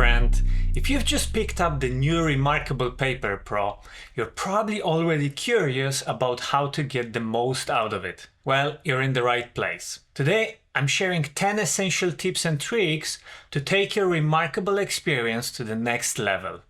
friend! If you've just picked up the new reMarkable Paper Pro, you're probably already curious about how to get the most out of it. Well, you're in the right place. Today, I'm sharing 10 essential tips and tricks to take your reMarkable experience to the next level.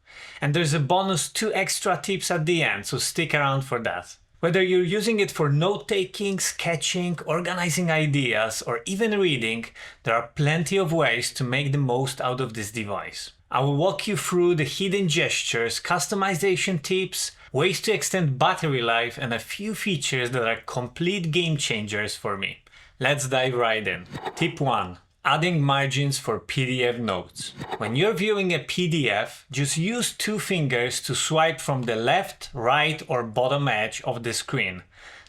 And there's a bonus 2 extra tips at the end, so stick around for that. Whether you're using it for note-taking, sketching, organizing ideas, or even reading, there are plenty of ways to make the most out of this device. I will walk you through the hidden gestures, customization tips, ways to extend battery life, and a few features that are complete game changers for me. Let's dive right in. Tip 1. Adding margins for PDF notes. When you're viewing a PDF, just use 2 fingers to swipe from the left, right, or bottom edge of the screen.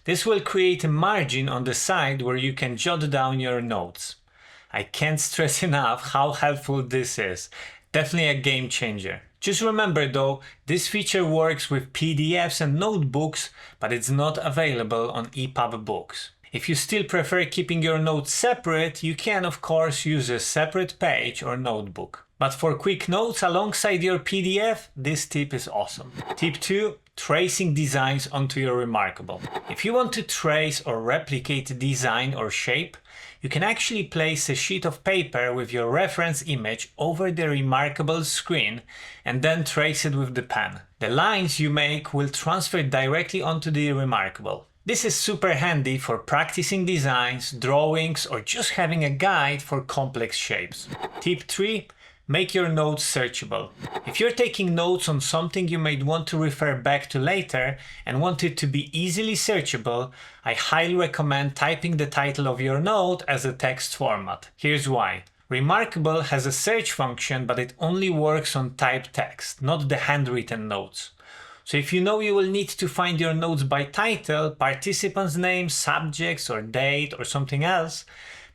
This will create a margin on the side where you can jot down your notes. I can't stress enough how helpful this is. Definitely a game changer. Just remember though, this feature works with PDFs and notebooks, but it's not available on EPUB books. If you still prefer keeping your notes separate, you can of course use a separate page or notebook. But for quick notes alongside your PDF, this tip is awesome. Tip 2. Tracing designs onto your reMarkable. If you want to trace or replicate a design or shape, you can actually place a sheet of paper with your reference image over the reMarkable screen and then trace it with the pen. The lines you make will transfer directly onto the reMarkable. This is super handy for practicing designs, drawings, or just having a guide for complex shapes. Tip 3. Make your notes searchable. If you're taking notes on something you might want to refer back to later and want it to be easily searchable, I highly recommend typing the title of your note as a text format. Here's why. reMarkable has a search function, but it only works on typed text, not the handwritten notes. So if you know you will need to find your notes by title, participant's name, subjects or date or something else,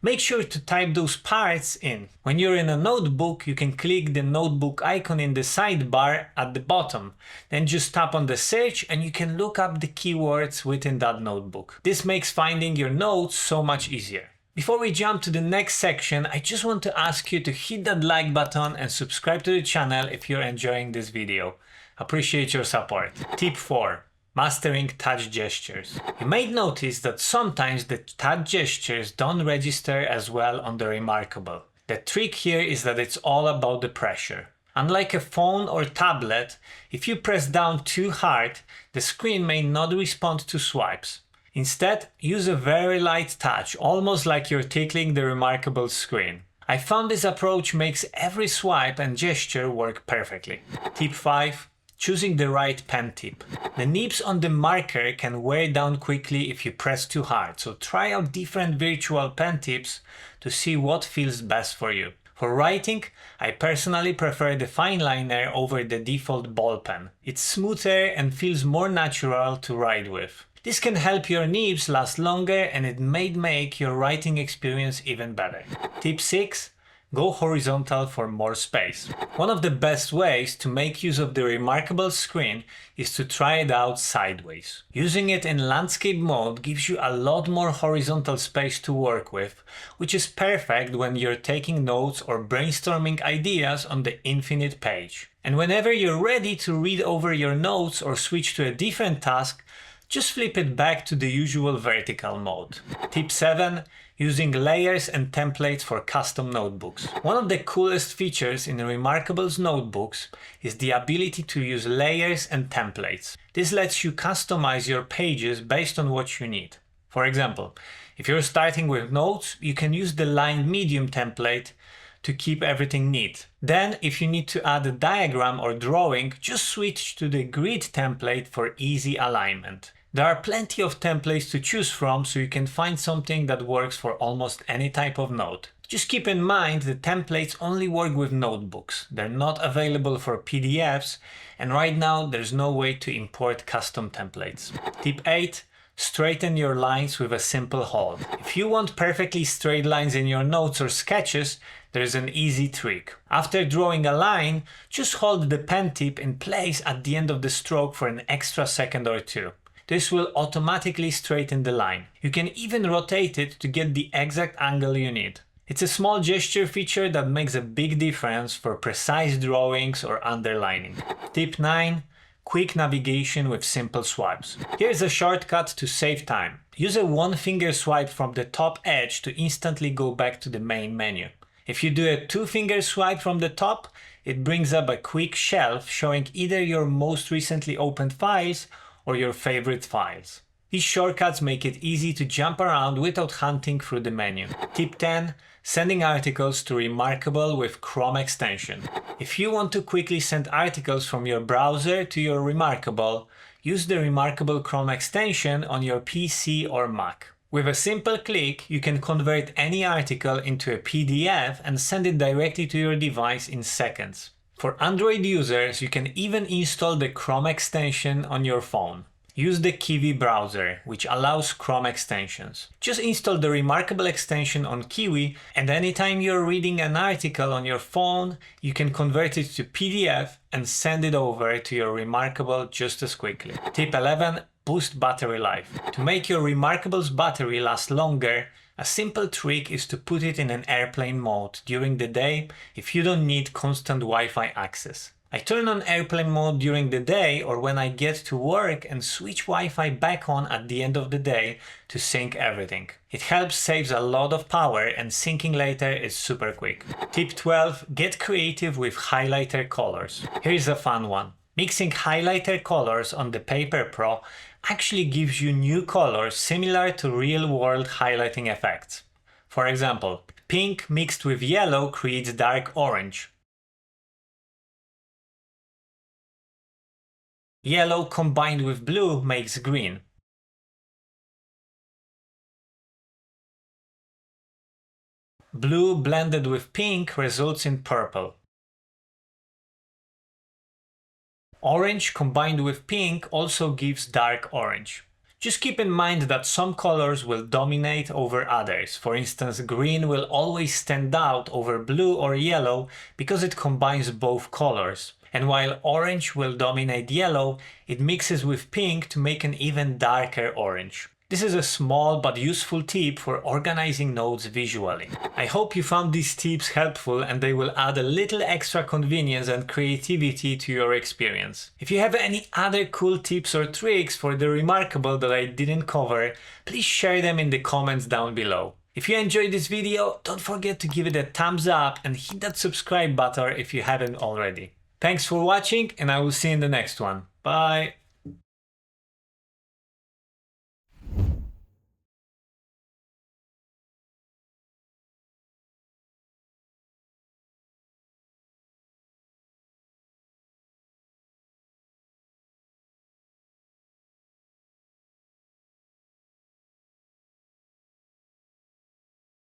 make sure to type those parts in. When you're in a notebook, you can click the notebook icon in the sidebar at the bottom. Then just tap on the search and you can look up the keywords within that notebook. This makes finding your notes so much easier. Before we jump to the next section, I just want to ask you to hit that like button and subscribe to the channel if you're enjoying this video. Appreciate your support. Tip 4. Mastering touch gestures. You may notice that sometimes the touch gestures don't register as well on the reMarkable. The trick here is that it's all about the pressure. Unlike a phone or tablet, if you press down too hard, the screen may not respond to swipes. Instead, use a very light touch, almost like you're tickling the reMarkable screen. I found this approach makes every swipe and gesture work perfectly. Tip 5. Choosing the right pen tip. The nibs on the marker can wear down quickly if you press too hard, so try out different virtual pen tips to see what feels best for you. For writing, I personally prefer the fine liner over the default ball pen. It's smoother and feels more natural to write with. This can help your nibs last longer and it may make your writing experience even better. Tip 6. Go horizontal for more space. One of the best ways to make use of the reMarkable screen is to try it out sideways. Using it in landscape mode gives you a lot more horizontal space to work with, which is perfect when you're taking notes or brainstorming ideas on the infinite page. And whenever you're ready to read over your notes or switch to a different task, just flip it back to the usual vertical mode. Tip 7. Using layers and templates for custom notebooks. One of the coolest features in reMarkable's notebooks is the ability to use layers and templates. This lets you customize your pages based on what you need. For example, if you're starting with notes, you can use the lined medium template to keep everything neat. Then, if you need to add a diagram or drawing, just switch to the grid template for easy alignment. There are plenty of templates to choose from, so you can find something that works for almost any type of note. Just keep in mind the templates only work with notebooks. They're not available for PDFs, and right now there's no way to import custom templates. Tip 8. Straighten your lines with a simple hold. If you want perfectly straight lines in your notes or sketches, there's an easy trick. After drawing a line, just hold the pen tip in place at the end of the stroke for an extra second or 2. This will automatically straighten the line. You can even rotate it to get the exact angle you need. It's a small gesture feature that makes a big difference for precise drawings or underlining. Tip 9. Quick navigation with simple swipes. Here's a shortcut to save time. Use a one-finger swipe from the top edge to instantly go back to the main menu. If you do a two-finger swipe from the top, it brings up a quick shelf showing either your most recently opened files or your favorite files. These shortcuts make it easy to jump around without hunting through the menu. Tip 10. Sending articles to reMarkable with Chrome extension. If you want to quickly send articles from your browser to your reMarkable, use the reMarkable Chrome extension on your PC or Mac. With a simple click, you can convert any article into a PDF and send it directly to your device in seconds. For Android users, you can even install the Chrome extension on your phone. Use the Kiwi browser, which allows Chrome extensions. Just install the reMarkable extension on Kiwi, and anytime you're reading an article on your phone, you can convert it to PDF and send it over to your reMarkable just as quickly. Tip 11. Boost battery life. To make your reMarkable's battery last longer, a simple trick is to put it in an airplane mode during the day if you don't need constant Wi-Fi access. I turn on airplane mode during the day or when I get to work and switch Wi-Fi back on at the end of the day to sync everything. It helps saves a lot of power and syncing later is super quick. Tip 12. Get creative with highlighter colors. Here's a fun one. Mixing highlighter colors on the Paper Pro actually gives you new colors similar to real-world highlighting effects. For example, pink mixed with yellow creates dark orange. Yellow combined with blue makes green. Blue blended with pink results in purple. Orange combined with pink also gives dark orange. Just keep in mind that some colors will dominate over others. For instance, green will always stand out over blue or yellow because it combines both colors. And while orange will dominate yellow, it mixes with pink to make an even darker orange. This is a small but useful tip for organizing notes visually. I hope you found these tips helpful and they will add a little extra convenience and creativity to your experience. If you have any other cool tips or tricks for the reMarkable that I didn't cover, please share them in the comments down below. If you enjoyed this video, don't forget to give it a thumbs up and hit that subscribe button if you haven't already. Thanks for watching and I will see you in the next one. Bye!